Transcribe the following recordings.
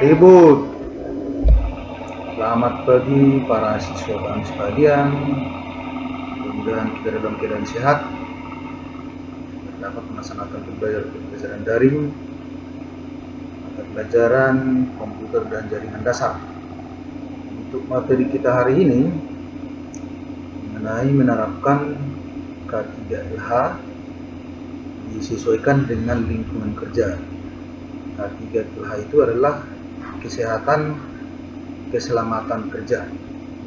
Ribut. Selamat pagi para siswa kami sekalian. Mudah-mudahan kita dalam keadaan sehat, dapat melaksanakan pembelajaran daring atau pelajaran komputer dan jaringan dasar. Untuk materi kita hari ini mengenai menerapkan K3LH disesuaikan dengan lingkungan kerja. K3LH itu adalah kesehatan, keselamatan kerja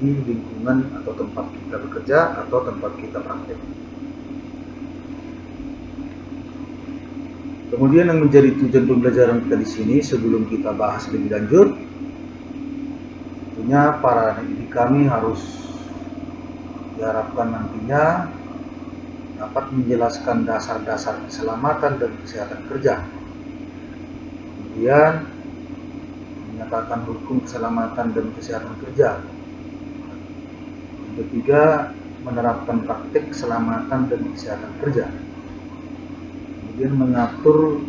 di lingkungan atau tempat kita bekerja atau tempat kita praktek. Kemudian yang menjadi tujuan pembelajaran kita di sini, sebelum kita bahas lebih lanjut, tentunya para didik kami harus diharapkan nantinya dapat menjelaskan dasar-dasar keselamatan dan kesehatan kerja. Kemudian menyatakan hukum keselamatan dan kesehatan kerja. Yang ketiga, menerapkan praktik keselamatan dan kesehatan kerja. Kemudian mengatur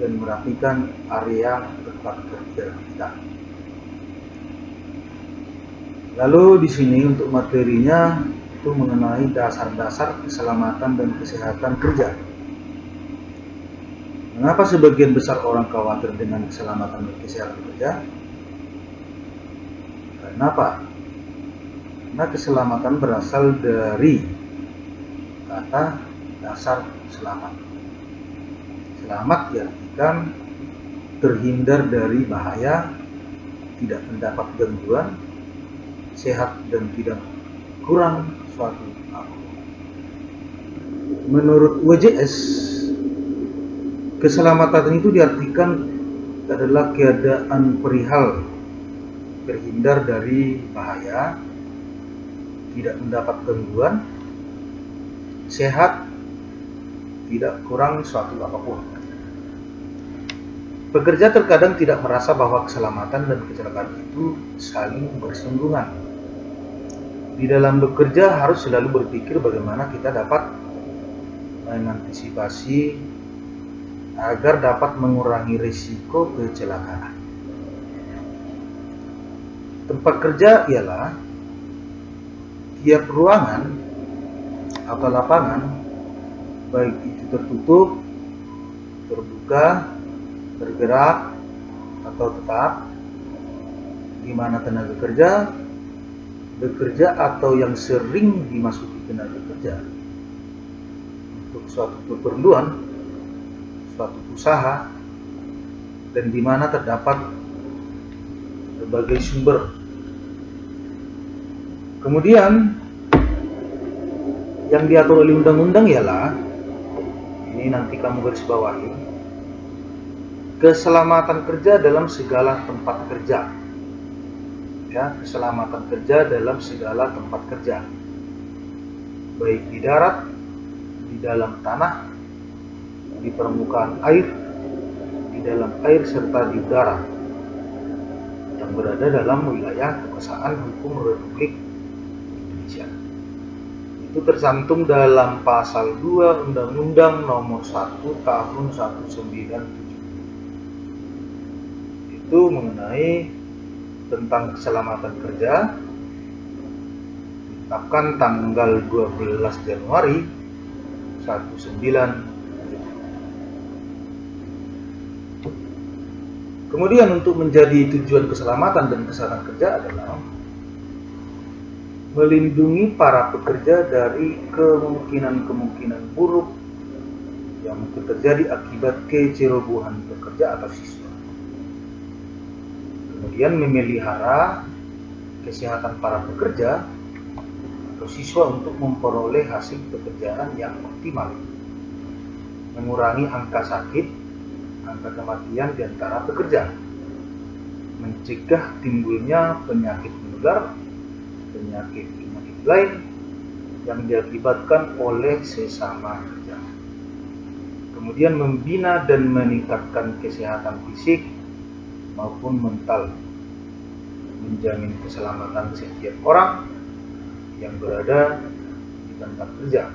dan merapikan area tempat kerja kita. Lalu di sini untuk materinya itu mengenai dasar-dasar keselamatan dan kesehatan kerja. Mengapa sebagian besar orang khawatir dengan keselamatan dan kesehatan kerja? Karena apa? Karena keselamatan berasal dari kata dasar selamat. Selamat diartikan terhindar dari bahaya, tidak mendapat gangguan, sehat dan tidak kurang suatu apapun. Menurut WJS, keselamatan itu diartikan adalah keadaan perihal terhindar dari bahaya, tidak mendapat gangguan, sehat, tidak kurang suatu apapun. Pekerja terkadang tidak merasa bahwa keselamatan dan kecelakaan itu saling bersinggungan. Di dalam bekerja harus selalu berpikir bagaimana kita dapat mengantisipasi agar dapat mengurangi risiko kecelakaan. Tempat kerja ialah tiap ruangan atau lapangan, baik itu tertutup, terbuka, bergerak, atau tetap, di mana tenaga kerja bekerja atau yang sering dimasuki tenaga kerja untuk suatu keperluan, suatu usaha, dan di mana terdapat berbagai sumber. Kemudian yang diatur oleh undang-undang ialah, ini nanti kamu garis bawahi, keselamatan kerja dalam segala tempat kerja. Ya, keselamatan kerja dalam segala tempat kerja, baik di darat, di dalam tanah, di permukaan air, di dalam air, serta di udara yang berada dalam wilayah kekuasaan hukum Republik Indonesia. Itu tercantum dalam pasal 2 Undang-Undang Nomor 1 Tahun 1970. Itu mengenai tentang keselamatan kerja, ditetapkan tanggal 12 Januari 1970. Kemudian untuk menjadi tujuan keselamatan dan kesehatan kerja adalah melindungi para pekerja dari kemungkinan-kemungkinan buruk yang mungkin terjadi akibat kecerobohan pekerja atau siswa. Kemudian memelihara kesehatan para pekerja atau siswa untuk memperoleh hasil pekerjaan yang optimal, mengurangi angka sakit, angka kematian di antara pekerja, mencegah timbulnya penyakit menular, penyakit lain yang diakibatkan oleh sesama kerja. Kemudian membina dan meningkatkan kesehatan fisik maupun mental, menjamin keselamatan setiap orang yang berada di tempat kerja.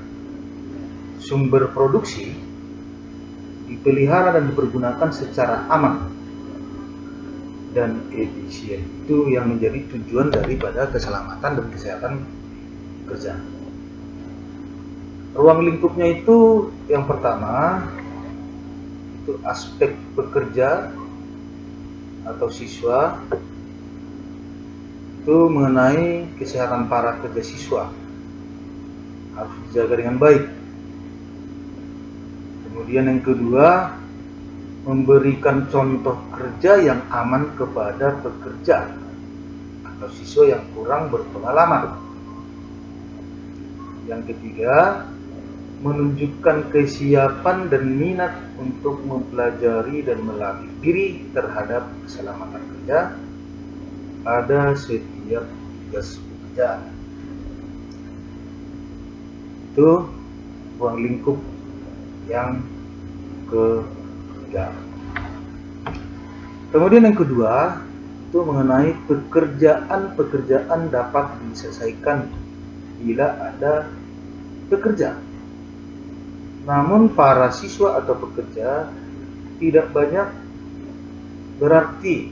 Sumber produksi dipelihara dan dipergunakan secara aman dan efisien. Itu yang menjadi tujuan daripada keselamatan dan kesehatan kerja. Ruang lingkupnya itu yang pertama itu aspek pekerja atau siswa, itu mengenai kesehatan para pekerja siswa harus dijaga dengan baik. Kemudian yang kedua, memberikan contoh kerja yang aman kepada pekerja atau siswa yang kurang berpengalaman. Yang ketiga, menunjukkan kesiapan dan minat untuk mempelajari dan melatih diri terhadap keselamatan kerja pada setiap tugas pekerjaan. Itu ruang lingkup yang ketiga. Kemudian yang kedua itu mengenai pekerjaan dapat diselesaikan bila ada pekerja. Namun para siswa atau pekerja tidak banyak berarti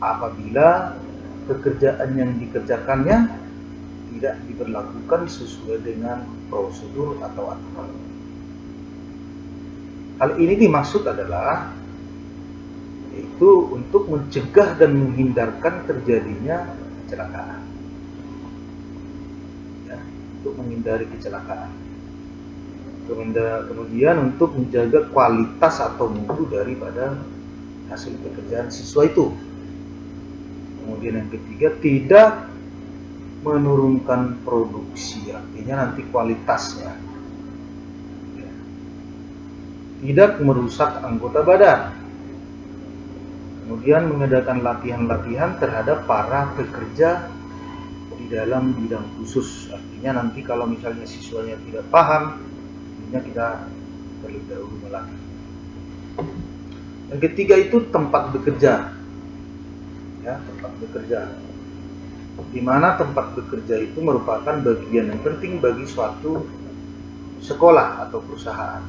apabila pekerjaan yang dikerjakannya tidak diberlakukan sesuai dengan prosedur atau aturan. Hal ini dimaksud adalah yaitu untuk mencegah dan menghindarkan terjadinya kecelakaan. Ya, untuk menghindari kecelakaan. Kemudian untuk menjaga kualitas atau mutu daripada hasil pekerjaan siswa itu. Kemudian yang ketiga, tidak menurunkan produksi, artinya nanti kualitasnya. Tidak merusak anggota badan. Kemudian mengadakan latihan-latihan terhadap para pekerja di dalam bidang khusus, artinya nanti kalau misalnya siswanya tidak paham, kita terlebih dahulu melatih. Yang ketiga itu tempat bekerja, ya, tempat bekerja. Di mana tempat bekerja itu merupakan bagian yang penting bagi suatu sekolah atau perusahaan.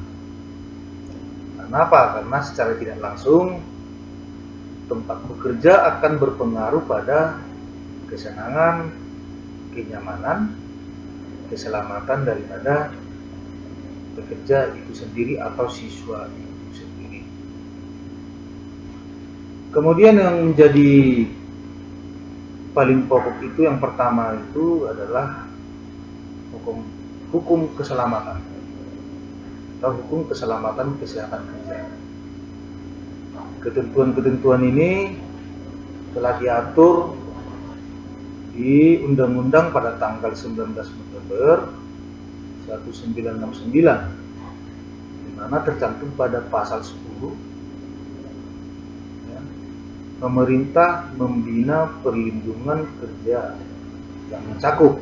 Kenapa? Karena secara tidak langsung tempat bekerja akan berpengaruh pada kesenangan, kenyamanan, keselamatan daripada pekerja itu sendiri atau siswa itu sendiri. Kemudian yang menjadi paling pokok itu yang pertama itu adalah hukum keselamatan atau hukum keselamatan kesehatan kerja. Ketentuan-ketentuan ini telah diatur di Undang-Undang pada tanggal 19 November 1969, di mana tercantum pada pasal 10, ya, pemerintah membina perlindungan kerja yang mencakup.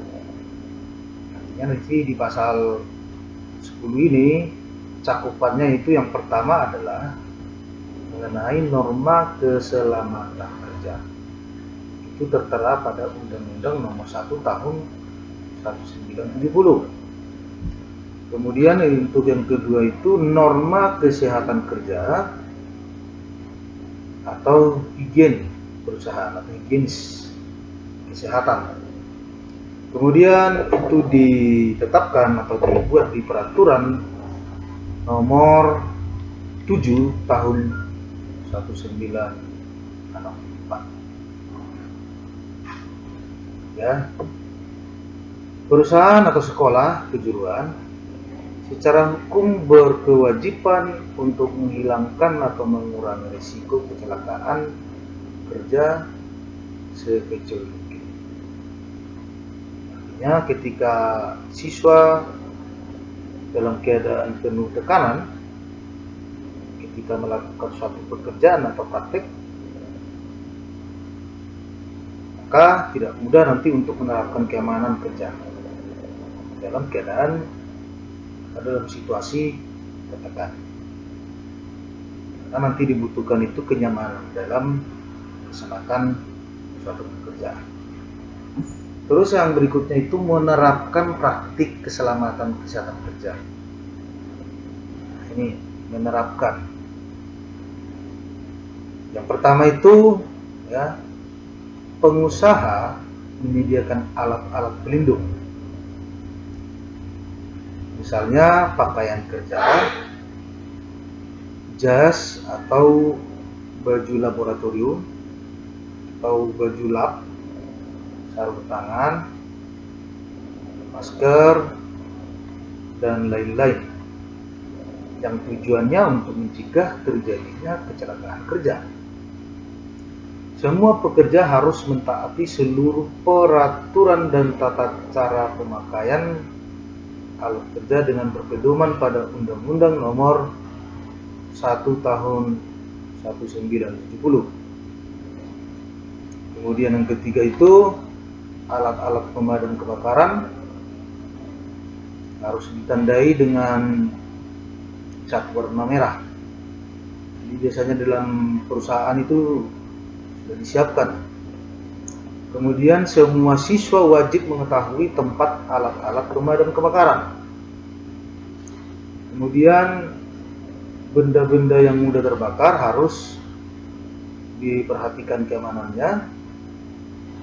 Artinya di pasal 10 ini cakupannya itu yang pertama adalah mengenai norma keselamatan kerja. Itu tertera pada Undang-Undang Nomor 1 Tahun 1970. Kemudian untuk yang kedua itu norma kesehatan kerja atau higien perusahaan atau higienis kesehatan. Kemudian itu ditetapkan atau dibuat di peraturan nomor 7 tahun 1964. Ya. Perusahaan atau sekolah kejuruan secara hukum berkewajiban untuk menghilangkan atau mengurangi risiko kecelakaan kerja sekecil mungkin. Artinya ketika siswa dalam keadaan penuh tekanan ketika melakukan suatu pekerjaan atau praktek, maka tidak mudah nanti untuk menerapkan keamanan kerja dalam keadaan dalam situasi tertekan. Karena nanti dibutuhkan itu kenyamanan dalam melaksanakan suatu pekerjaan. Terus yang berikutnya itu menerapkan praktik keselamatan kesehatan kerja. Nah, ini menerapkan. Yang pertama itu ya, pengusaha menyediakan alat-alat pelindung. Misalnya pakaian kerja, jas atau baju laboratorium atau baju lab, sarung tangan, masker, dan lain-lain, yang tujuannya untuk mencegah terjadinya kecelakaan kerja. Semua pekerja harus mentaati seluruh peraturan dan tata cara pemakaian alat kerja dengan berpedoman pada Undang-Undang Nomor 1 Tahun 1970. Kemudian yang ketiga itu alat-alat pemadam kebakaran harus ditandai dengan cat warna merah. Jadi biasanya dalam perusahaan itu sudah disiapkan. Kemudian semua siswa wajib mengetahui tempat alat-alat pemadam kebakaran. Kemudian benda-benda yang mudah terbakar harus diperhatikan keamanannya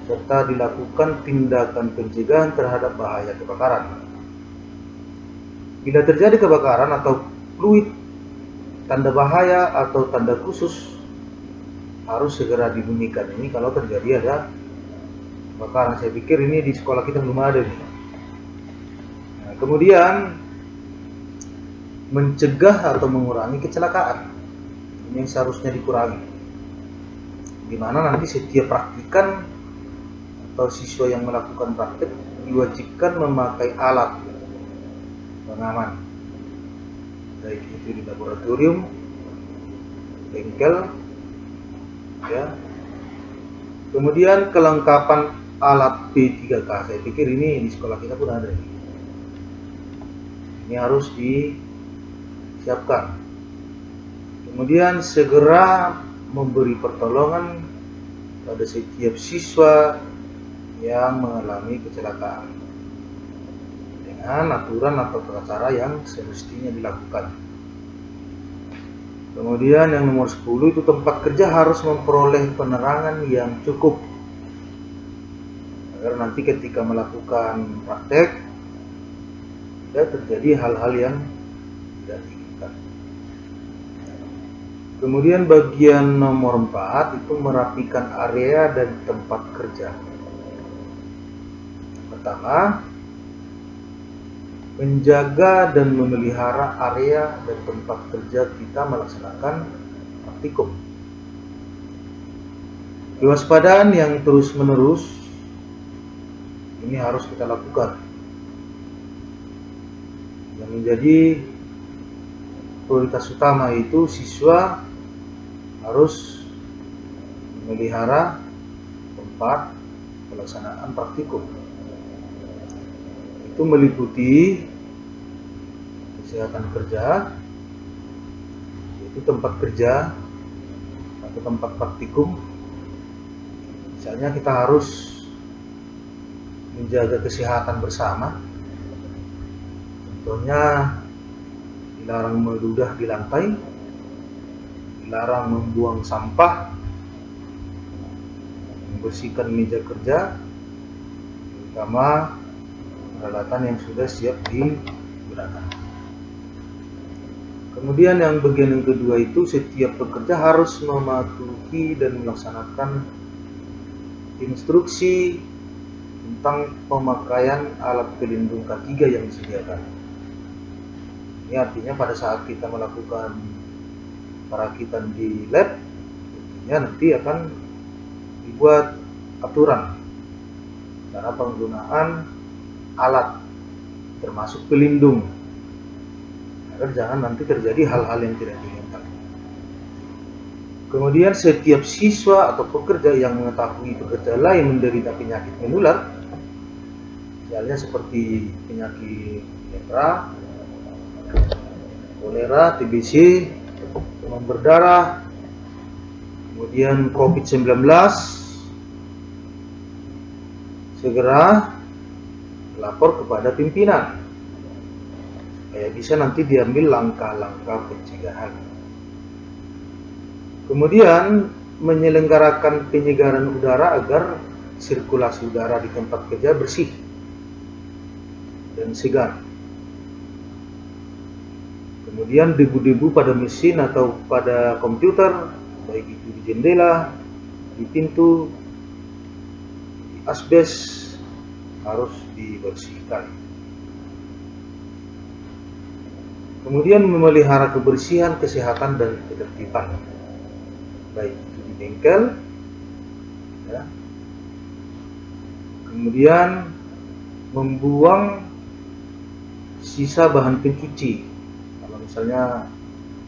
serta dilakukan tindakan pencegahan terhadap bahaya kebakaran. Bila terjadi kebakaran atau fluid, tanda bahaya atau tanda khusus harus segera dibunyikan. Ini kalau terjadi ada kebakaran. Saya pikir ini di sekolah kita belum ada nih. Nah, kemudian mencegah atau mengurangi kecelakaan. Ini yang seharusnya dikurangi. Dimana nanti setiap praktikan atau siswa yang melakukan praktik diwajibkan memakai alat pengaman, baik itu di laboratorium, bengkel, ya. Kemudian kelengkapan alat P3K. Saya pikir ini di sekolah kita pun ada. Ini harus disiapkan. Kemudian segera memberi pertolongan pada setiap siswa yang mengalami kecelakaan dengan aturan atau tata cara yang semestinya dilakukan. Kemudian yang nomor 10 itu tempat kerja harus memperoleh penerangan yang cukup agar nanti ketika melakukan praktek tidak terjadi hal-hal yang tidak diinginkan. Kemudian bagian nomor 4 itu merapikan area dan tempat kerja. Pertama, menjaga dan memelihara area dan tempat kerja kita melaksanakan praktikum. Kewaspadaan yang terus-menerus ini harus kita lakukan. Yang menjadi prioritas utama itu siswa harus memelihara tempat pelaksanaan praktikum. Itu meliputi kesehatan kerja, yaitu tempat kerja atau tempat praktikum. Misalnya kita harus menjaga kesehatan bersama. Contohnya dilarang meludah di lantai, dilarang membuang sampah, membersihkan meja kerja, terutama peralatan yang sudah siap digunakan. Kemudian yang bagian yang kedua itu setiap pekerja harus mematuhi dan melaksanakan instruksi tentang pemakaian alat pelindung K3 yang disediakan. Ini artinya pada saat kita melakukan perakitan di lab, tentunya nanti akan dibuat aturan cara penggunaan alat termasuk pelindung agar jangan nanti terjadi hal-hal yang tidak diinginkan. Kemudian setiap siswa atau pekerja yang mengetahui pekerja lain menderita penyakit menular, misalnya seperti penyakit lepra, kolera, TBC, demam berdarah, kemudian COVID-19, segera lapor kepada pimpinan supaya bisa nanti diambil langkah-langkah pencegahan. Kemudian menyelenggarakan penyegaran udara agar sirkulasi udara di tempat kerja bersih dan segar. Kemudian debu-debu pada mesin atau pada komputer, baik itu di jendela, di pintu, di asbes, harus dibersihkan. Kemudian memelihara kebersihan, kesehatan, dan ketertiban, baik itu di bengkel, ya. Kemudian membuang sisa bahan pencuci. Kalau misalnya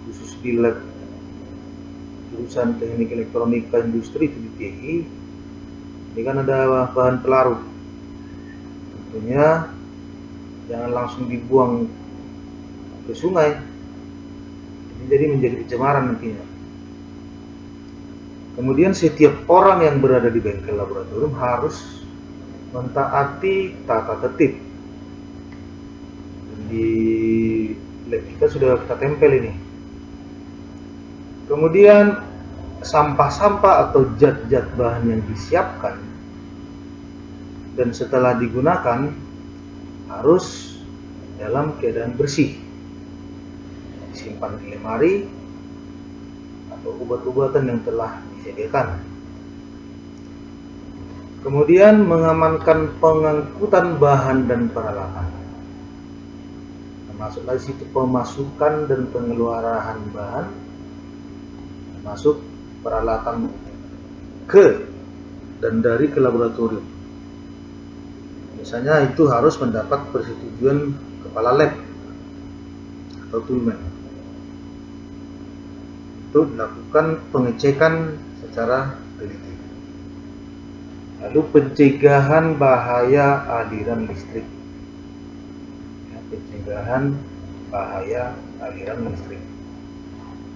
khusus di lab jurusan teknik elektronika industri itu di TI, ini kan ada bahan pelarut. Tentunya jangan langsung dibuang ke sungai, ini jadi menjadi pencemaran nantinya. Kemudian setiap orang yang berada di bengkel laboratorium harus mentaati tata tertib. Di lab kita sudah kita tempel ini. Kemudian sampah-sampah atau zat-zat bahan yang disiapkan dan setelah digunakan harus dalam keadaan bersih, disimpan di lemari atau obat-obatan yang telah disediakan. Kemudian mengamankan pengangkutan bahan dan peralatan, termasuk dari situ pemasukan dan pengeluaran bahan, termasuk peralatan ke dan dari ke laboratorium. Misalnya itu harus mendapat persetujuan kepala lab atau toolman. Itu dilakukan pengecekan secara teliti. Lalu pencegahan bahaya aliran listrik. Ya, pencegahan bahaya aliran listrik.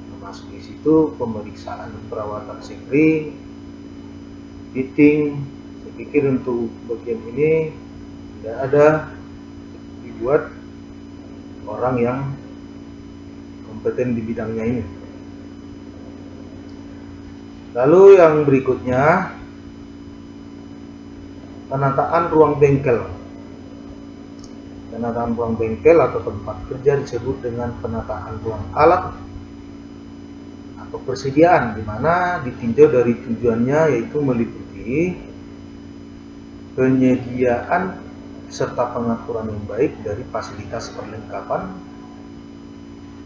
Termasuk di situ pemeriksaan dan perawatan sekring, fitting. Saya pikir untuk bagian ini tidak ada dibuat orang yang kompeten di bidangnya ini. Lalu yang berikutnya, penataan ruang bengkel. Penataan ruang bengkel atau tempat kerja disebut dengan penataan ruang alat atau persediaan, di mana ditinjau dari tujuannya, yaitu meliputi penyediaan serta pengaturan yang baik dari fasilitas perlengkapan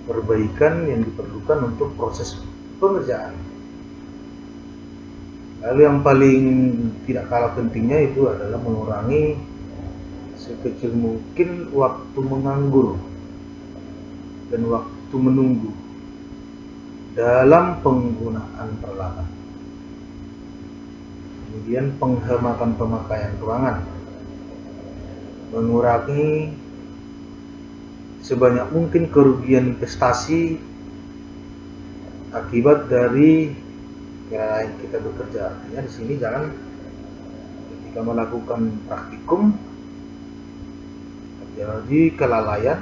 perbaikan yang diperlukan untuk proses pengerjaan. Lalu yang paling tidak kalah pentingnya itu adalah mengurangi sekecil mungkin waktu menganggur dan waktu menunggu dalam penggunaan peralatan. Kemudian penghematan pemakaian ruangan, mengurangi sebanyak mungkin kerugian investasi akibat dari yang kita bekerja. Artinya di sini jangan ketika melakukan praktikum terjadi kelalaian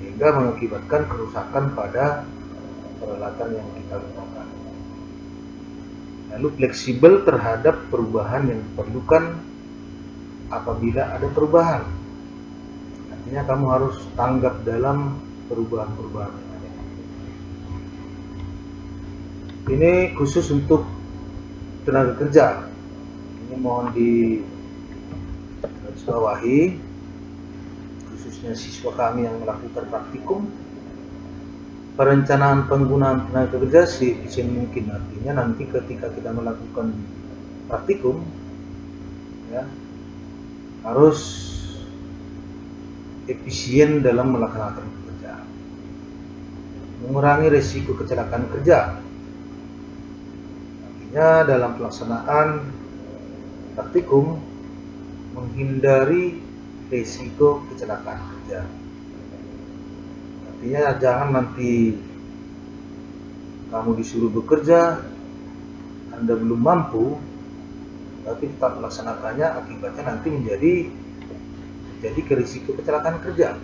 sehingga mengakibatkan kerusakan pada peralatan yang kita gunakan. Lalu fleksibel terhadap perubahan yang diperlukan apabila ada perubahan. Artinya kamu harus tanggap dalam perubahan-perubahan yang ada. Ini khusus untuk tenaga kerja. Ini mohon digarisbawahi, khususnya siswa kami yang melakukan praktikum. Perencanaan penggunaan tenaga kerja sebisa mungkin, artinya nanti ketika kita melakukan praktikum, ya, harus efisien dalam melaksanakan pekerjaan, mengurangi risiko kecelakaan kerja. Artinya dalam pelaksanaan praktikum menghindari risiko kecelakaan kerja. Artinya jangan nanti kamu disuruh bekerja, Anda belum mampu, tapi tetap melaksanakannya, akibatnya nanti menjadi risiko kecelakaan kerja.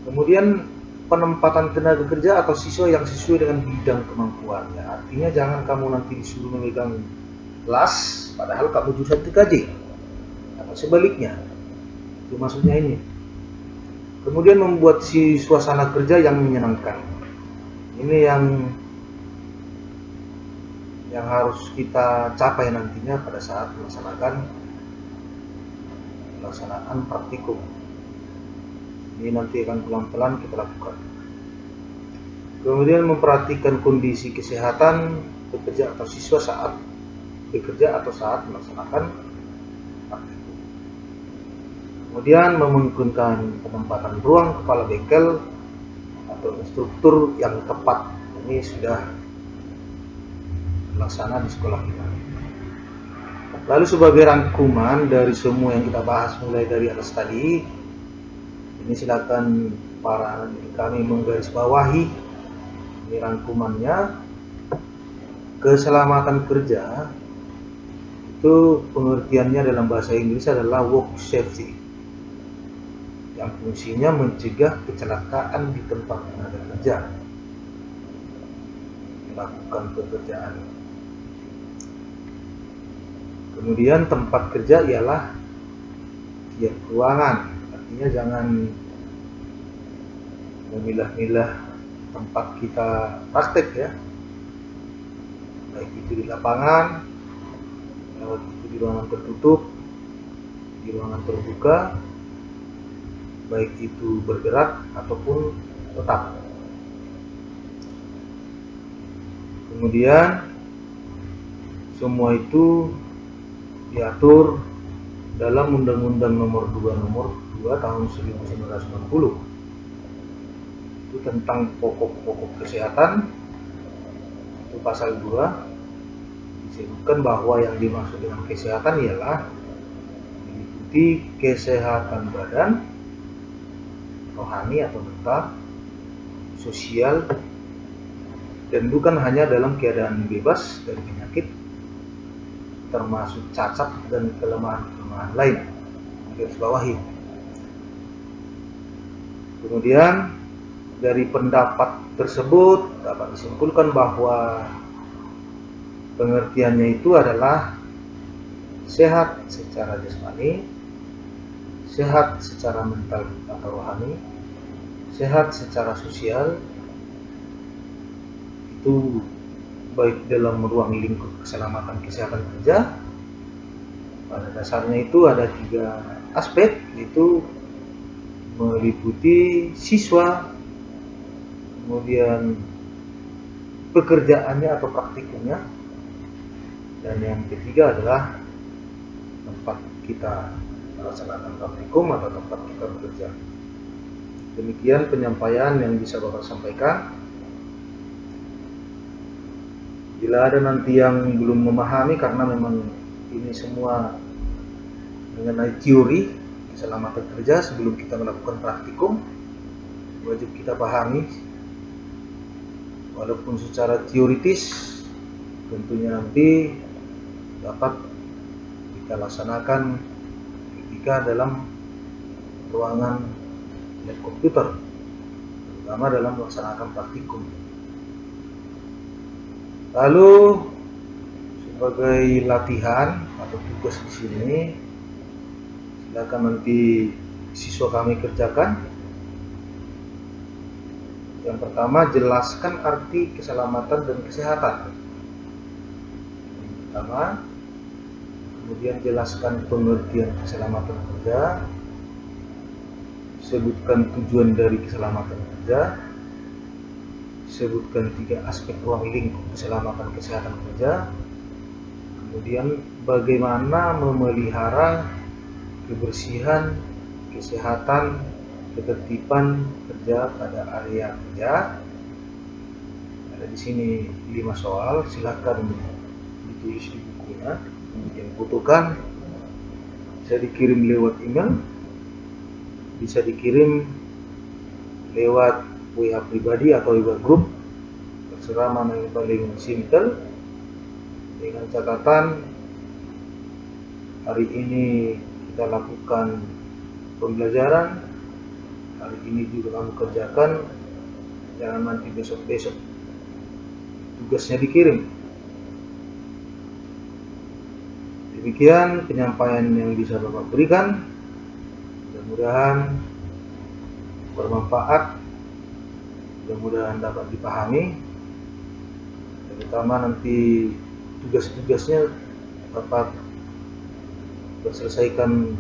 Kemudian penempatan tenaga kerja atau siswa yang sesuai dengan bidang kemampuannya. Artinya jangan kamu nanti disuruh memegang las padahal kamu jurusan TKJ atau sebaliknya. Itu maksudnya ini. Kemudian membuat suasana kerja yang menyenangkan. Ini yang harus kita capai nantinya pada saat melaksanakan praktikum. Ini nanti akan pelan-pelan kita lakukan. Kemudian memperhatikan kondisi kesehatan pekerja atau siswa saat bekerja atau saat melaksanakan praktikum. Kemudian memungkinkan penempatan ruang kepala bengkel atau struktur yang tepat. Ini sudah terlaksana di sekolah kita. Lalu sebagai rangkuman dari semua yang kita bahas mulai dari atas tadi, ini silakan para kami menggarisbawahi ini rangkumannya. Keselamatan kerja itu pengertiannya dalam bahasa Inggris adalah work safety, yang fungsinya mencegah kecelakaan di tempat tenaga kerja melakukan pekerjaan. Kemudian tempat kerja ialah tiap ruangan, artinya jangan memilah-milah tempat kita praktek ya, baik itu di lapangan, baik itu di ruangan tertutup, di ruangan terbuka, baik itu bergerak ataupun tetap. Kemudian semua itu diatur dalam Undang-Undang Nomor 2 Tahun 1990. Itu tentang pokok-pokok kesehatan. Itu pasal 2 disebutkan bahwa yang dimaksud dengan kesehatan ialah meliputi kesehatan badan, rohani atau mental, sosial, dan bukan hanya dalam keadaan bebas dari penyakit, termasuk cacat dan kelemahan-kelemahan lain. Garis bawahi. Kemudian dari pendapat tersebut dapat disimpulkan bahwa pengertiannya itu adalah sehat secara jasmani, sehat secara mental atau rohani, sehat secara sosial, itu baik dalam ruang lingkup keselamatan kesehatan kerja. Pada dasarnya itu ada 3 aspek, yaitu meliputi siswa, kemudian pekerjaannya atau praktikumnya, dan yang ketiga adalah tempat kita melaksanakan praktikum atau tempat kita bekerja. Demikian penyampaian yang bisa Bapak sampaikan. Bila ada nanti yang belum memahami, karena memang ini semua mengenai teori keselamatan kerja, sebelum kita melakukan praktikum wajib kita pahami, walaupun secara teoritis tentunya nanti dapat kita laksanakan ketika dalam ruangan lab komputer, terutama dalam melaksanakan praktikum. Lalu sebagai latihan atau tugas di sini, silakan nanti siswa kami kerjakan. Yang pertama, jelaskan arti keselamatan dan kesehatan. Yang pertama, kemudian jelaskan pengertian keselamatan kerja, sebutkan tujuan dari keselamatan kerja, sebutkan 3 aspek ruang lingkup keselamatan kesehatan kerja, kemudian bagaimana memelihara kebersihan, kesehatan, ketertiban kerja pada area kerja. Ada di sini 5 soal, silakan ditulis di bukunya. Yang butuhkan bisa dikirim lewat email, bisa dikirim lewat WA pribadi atau WA grup, terserah mana yang paling simple. Dengan catatan hari ini kita lakukan pembelajaran, hari ini juga kamu kerjakan, jangan nanti besok-besok tugasnya dikirim. Demikian penyampaian yang bisa Bapak berikan. Mudah-mudahan bermanfaat, mudah-mudahan dapat dipahami, terutama nanti tugas-tugasnya dapat selesaikan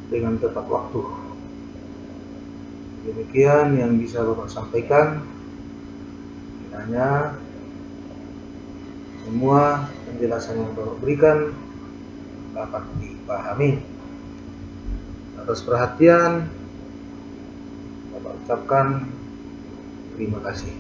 dengan tepat waktu. Demikian yang bisa Bapak sampaikan. Kiranya semua penjelasan yang Bapak berikan dapat dipahami. Atas perhatian Bapak ucapkan terima kasih.